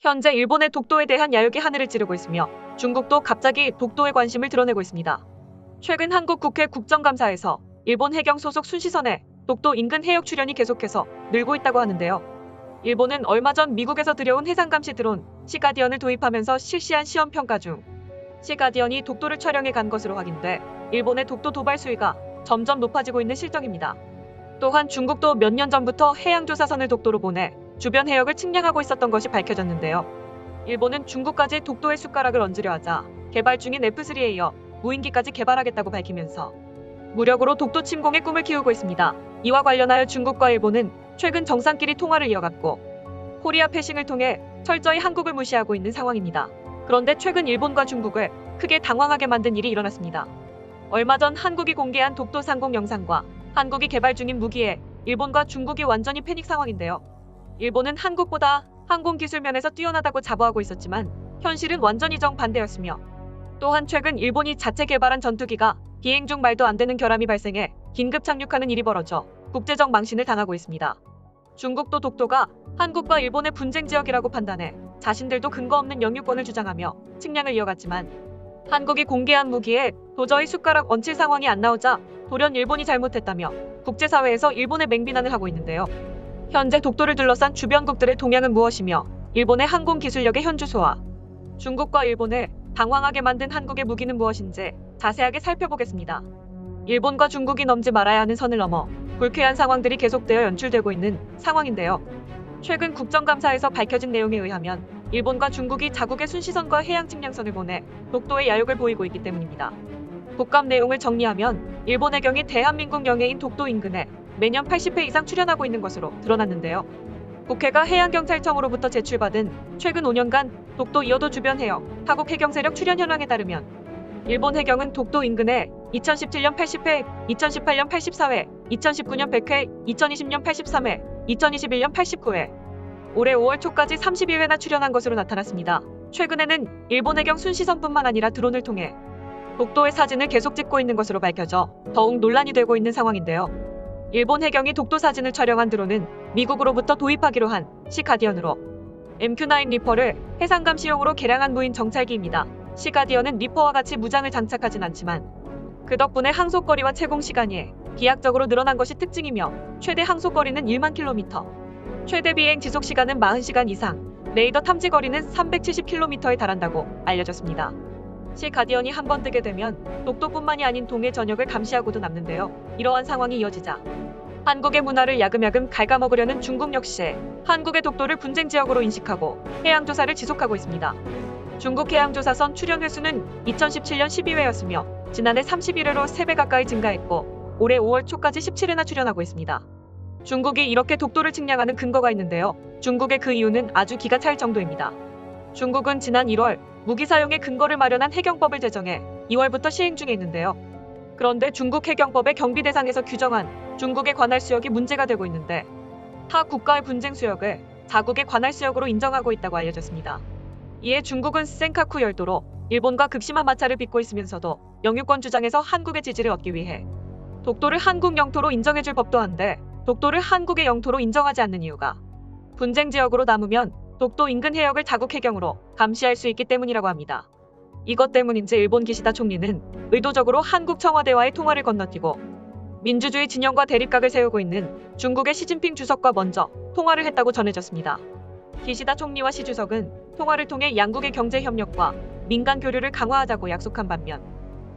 현재 일본의 독도에 대한 야욕이 하늘을 찌르고 있으며 중국도 갑자기 독도에 관심을 드러내고 있습니다. 최근 한국 국회 국정감사에서 일본 해경 소속 순시선에 독도 인근 해역 출현이 계속해서 늘고 있다고 하는데요. 일본은 얼마 전 미국에서 들여온 해상감시 드론 시가디언을 도입하면서 실시한 시험 평가 중 시가디언이 독도를 촬영해 간 것으로 확인돼 일본의 독도 도발 수위가 점점 높아지고 있는 실정입니다. 또한 중국도 몇 년 전부터 해양조사선을 독도로 보내 주변 해역을 측량하고 있었던 것이 밝혀졌는데요. 일본은 중국까지 독도에 숟가락을 얹으려 하자 개발 중인 F3에 이어 무인기까지 개발하겠다고 밝히면서 무력으로 독도 침공의 꿈을 키우고 있습니다. 이와 관련하여 중국과 일본은 최근 정상끼리 통화를 이어갔고 코리아 패싱을 통해 철저히 한국을 무시하고 있는 상황입니다. 그런데 최근 일본과 중국을 크게 당황하게 만든 일이 일어났습니다. 얼마 전 한국이 공개한 독도 상공 영상과 한국이 개발 중인 무기에 일본과 중국이 완전히 패닉 상황인데요. 일본은 한국보다 항공기술 면에서 뛰어나다고 자부하고 있었지만 현실은 완전히 정반대였으며 또한 최근 일본이 자체 개발한 전투기가 비행 중 말도 안 되는 결함이 발생해 긴급 착륙하는 일이 벌어져 국제적 망신을 당하고 있습니다. 중국도 독도가 한국과 일본의 분쟁 지역이라고 판단해 자신들도 근거 없는 영유권을 주장하며 측량을 이어갔지만 한국이 공개한 무기에 도저히 숟가락 얹힐 상황이 안 나오자 돌연 일본이 잘못했다며 국제사회에서 일본의 맹비난을 하고 있는데요. 현재 독도를 둘러싼 주변국들의 동향은 무엇이며 일본의 항공기술력의 현주소와 중국과 일본을 당황하게 만든 한국의 무기는 무엇인지 자세하게 살펴보겠습니다. 일본과 중국이 넘지 말아야 하는 선을 넘어 불쾌한 상황들이 계속되어 연출되고 있는 상황인데요. 최근 국정감사에서 밝혀진 내용에 의하면 일본과 중국이 자국의 순시선과 해양 측량선을 보내 독도에 야욕을 보이고 있기 때문입니다. 국감 내용을 정리하면 일본 해경이 대한민국 영해인 독도 인근에 매년 80회 이상 출현하고 있는 것으로 드러났는데요. 국회가 해양경찰청으로부터 제출받은 최근 5년간 독도 2호도 주변 해역 타국 해경 세력 출현 현황에 따르면 일본 해경은 독도 인근에 2017년 80회, 2018년 84회, 2019년 100회, 2020년 83회, 2021년 89회, 올해 5월 초까지 31회나 출현한 것으로 나타났습니다. 최근에는 일본 해경 순시선뿐만 아니라 드론을 통해 독도의 사진을 계속 찍고 있는 것으로 밝혀져 더욱 논란이 되고 있는 상황인데요. 일본 해경이 독도 사진을 촬영한 드론은 미국으로부터 도입하기로 한 시가디언으로 MQ-9 리퍼를 해상감시용으로 개량한 무인 정찰기입니다. 시가디언은 리퍼와 같이 무장을 장착하진 않지만 그 덕분에 항속거리와 채공 시간이 비약적으로 늘어난 것이 특징이며 최대 항속거리는 1만 킬로미터, 최대 비행 지속 시간은 40시간 이상, 레이더 탐지 거리는 370km에 달한다고 알려졌습니다. 시가디언이 한번 뜨게 되면 독도뿐만이 아닌 동해 전역을 감시하고도 남는데요. 이러한 상황이 이어지자 한국의 문화를 야금야금 갉아먹으려는 중국 역시 한국의 독도를 분쟁 지역으로 인식하고 해양조사를 지속하고 있습니다. 중국 해양조사선 출현 횟수는 2017년 12회였으며 지난해 31회로 3배 가까이 증가했고 올해 5월 초까지 17회나 출현하고 있습니다. 중국이 이렇게 독도를 측량하는 근거가 있는데요. 중국의 그 이유는 아주 기가 찰 정도입니다. 중국은 지난 1월 무기 사용의 근거를 마련한 해경법을 제정해 2월부터 시행 중에 있는데요. 그런데 중국 해경법의 경비 대상에서 규정한 중국의 관할 수역이 문제가 되고 있는데 타 국가의 분쟁 수역을 자국의 관할 수역으로 인정하고 있다고 알려졌습니다. 이에 중국은 센카쿠 열도로 일본과 극심한 마찰을 빚고 있으면서도 영유권 주장에서 한국의 지지를 얻기 위해 독도를 한국 영토로 인정해줄 법도 한데 독도를 한국의 영토로 인정하지 않는 이유가 분쟁 지역으로 남으면 독도 인근 해역을 자국 해경으로 감시할 수 있기 때문이라고 합니다. 이것 때문인지 일본 기시다 총리는 의도적으로 한국 청와대와의 통화를 건너뛰고 민주주의 진영과 대립각을 세우고 있는 중국의 시진핑 주석과 먼저 통화를 했다고 전해졌습니다. 기시다 총리와 시 주석은 통화를 통해 양국의 경제 협력과 민간 교류를 강화하자고 약속한 반면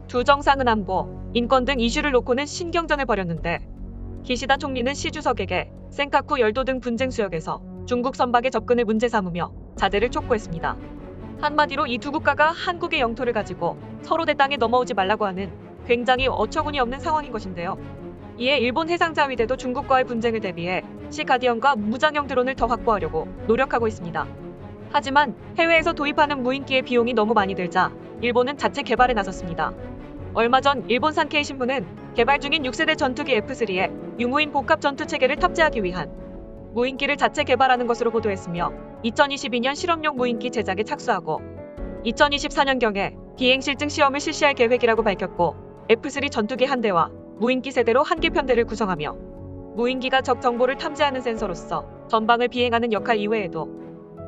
두 정상은 안보, 인권 등 이슈를 놓고는 신경전을 벌였는데 기시다 총리는 시 주석에게 센카쿠 열도 등 분쟁 수역에서 중국 선박의 접근을 문제 삼으며 자제를 촉구했습니다. 한마디로 이 두 국가가 한국의 영토를 가지고 서로 내 땅에 넘어오지 말라고 하는 굉장히 어처구니 없는 상황인 것인데요. 이에 일본 해상자위대도 중국과의 분쟁을 대비해 시가디언과 무장형 드론을 더 확보하려고 노력하고 있습니다. 하지만 해외에서 도입하는 무인기의 비용이 너무 많이 들자 일본은 자체 개발에 나섰습니다. 얼마 전 일본 산케이 신문은 개발 중인 6세대 전투기 F3에 유무인 복합 전투 체계를 탑재하기 위한 무인기를 자체 개발하는 것으로 보도했으며 2022년 실험용 무인기 제작에 착수하고 2024년경에 비행 실증 시험을 실시할 계획이라고 밝혔고 F3 전투기 한 대와 무인기 세대로 한 개 편대를 구성하며 무인기가 적 정보를 탐지하는 센서로서 전방을 비행하는 역할 이외에도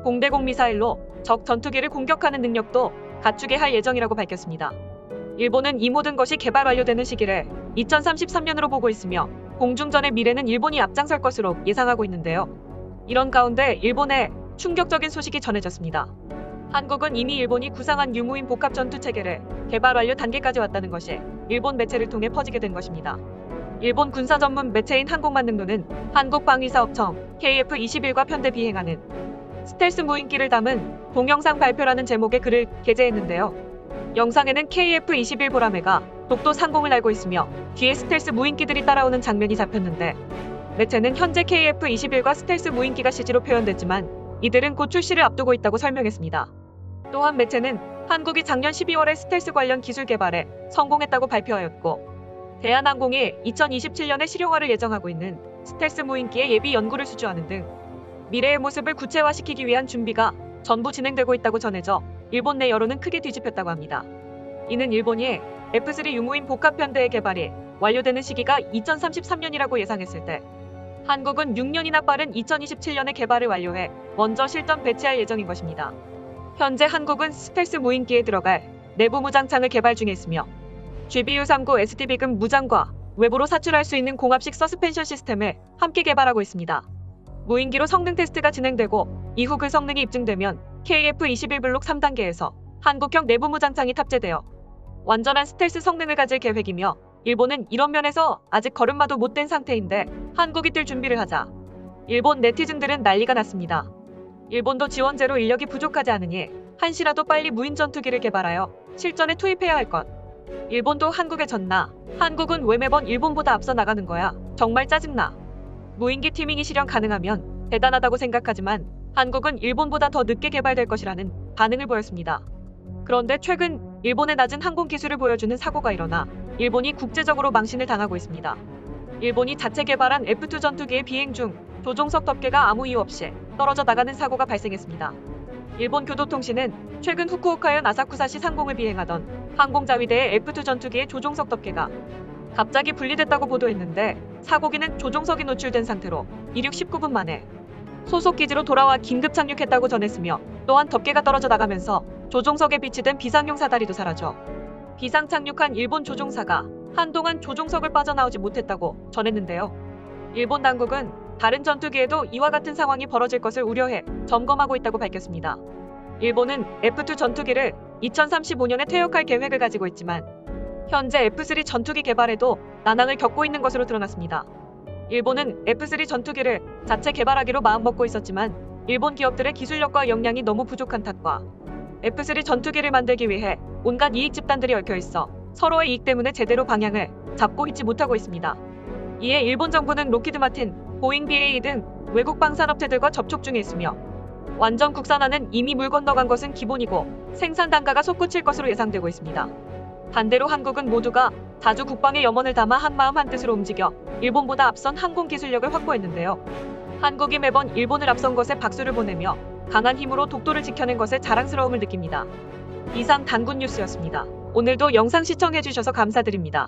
공대공 미사일로 적 전투기를 공격하는 능력도 갖추게 할 예정이라고 밝혔습니다. 일본은 이 모든 것이 개발 완료되는 시기를 2033년으로 보고 있으며 공중전의 미래는 일본이 앞장설 것으로 예상하고 있는데요. 이런 가운데 일본에 충격적인 소식이 전해졌습니다. 한국은 이미 일본이 구상한 유무인 복합 전투 체계를 개발 완료 단계까지 왔다는 것이 일본 매체를 통해 퍼지게 된 것입니다. 일본 군사 전문 매체인 한국만능도는 한국방위사업청 KF-21과 편대 비행하는 스텔스 무인기를 담은 동영상 발표라는 제목의 글을 게재했는데요. 영상에는 KF-21 보라매가 독도 상공을 날고 있으며 뒤에 스텔스 무인기들이 따라오는 장면이 잡혔는데, 매체는 현재 KF-21과 스텔스 무인기가 CG로 표현됐지만 이들은 곧 출시를 앞두고 있다고 설명했습니다. 또한 매체는 한국이 작년 12월에 스텔스 관련 기술 개발에 성공했다고 발표하였고, 대한항공이 2027년에 실용화를 예정하고 있는 스텔스 무인기의 예비 연구를 수주하는 등 미래의 모습을 구체화시키기 위한 준비가 전부 진행되고 있다고 전해져 일본 내 여론은 크게 뒤집혔다고 합니다. 이는 일본이 F3 유무인 복합 편대의 개발이 완료되는 시기가 2033년이라고 예상했을 때, 한국은 6년이나 빠른 2027년에 개발을 완료해 먼저 실전 배치할 예정인 것입니다. 현재 한국은 스텔스 무인기에 들어갈 내부 무장창을 개발 중에 있으며 GBU-39 SD비금 무장과 외부로 사출할 수 있는 공합식 서스펜션 시스템을 함께 개발하고 있습니다. 무인기로 성능 테스트가 진행되고 이후 그 성능이 입증되면 KF-21 블록 3단계에서 한국형 내부 무장창이 탑재되어 완전한 스텔스 성능을 가질 계획이며, 일본은 이런 면에서 아직 걸음마도 못 댄 상태인데 한국이 뛸 준비를 하자 일본 네티즌들은 난리가 났습니다. 일본도 지원제로 인력이 부족하지 않으니 한시라도 빨리 무인 전투기를 개발하여 실전에 투입해야 할 것. 일본도 한국에 졌나? 한국은 왜 매번 일본보다 앞서 나가는 거야? 정말 짜증나. 무인기 티밍이 실현 가능하면 대단하다고 생각하지만 한국은 일본보다 더 늦게 개발될 것이라는 반응을 보였습니다. 그런데 최근 일본의 낮은 항공 기술을 보여주는 사고가 일어나 일본이 국제적으로 망신을 당하고 있습니다. 일본이 자체 개발한 F2 전투기의 비행 중 조종석 덮개가 아무 이유 없이 떨어져 나가는 사고가 발생했습니다. 일본 교도통신은 최근 후쿠오카현 아사쿠사시 상공을 비행하던 항공자위대의 F2 전투기의 조종석 덮개가 갑자기 분리됐다고 보도했는데, 사고기는 조종석이 노출된 상태로 이륙 19분 만에 소속 기지로 돌아와 긴급 착륙했다고 전했으며, 또한 덮개가 떨어져 나가면서 조종석에 비치된 비상용 사다리도 사라져 비상 착륙한 일본 조종사가 한동안 조종석을 빠져나오지 못했다고 전했는데요. 일본 당국은 다른 전투기에도 이와 같은 상황이 벌어질 것을 우려해 점검하고 있다고 밝혔습니다. 일본은 F2 전투기를 2035년에 퇴역할 계획을 가지고 있지만 현재 F3 전투기 개발에도 난항을 겪고 있는 것으로 드러났습니다. 일본은 F3 전투기를 자체 개발하기로 마음먹고 있었지만 일본 기업들의 기술력과 역량이 너무 부족한 탓과 F3 전투기를 만들기 위해 온갖 이익 집단들이 얽혀있어 서로의 이익 때문에 제대로 방향을 잡고 있지 못하고 있습니다. 이에 일본 정부는 로키드 마틴, 보잉 BAE 등 외국 방산업체들과 접촉 중에 있으며, 완전 국산화는 이미 물 건너간 것은 기본이고 생산 단가가 솟구칠 것으로 예상되고 있습니다. 반대로 한국은 모두가 자주 국방의 염원을 담아 한마음 한뜻으로 움직여 일본보다 앞선 항공 기술력을 확보했는데요. 한국이 매번 일본을 앞선 것에 박수를 보내며 강한 힘으로 독도를 지켜낸 것에 자랑스러움을 느낍니다. 이상 단군 뉴스였습니다. 오늘도 영상 시청해주셔서 감사드립니다.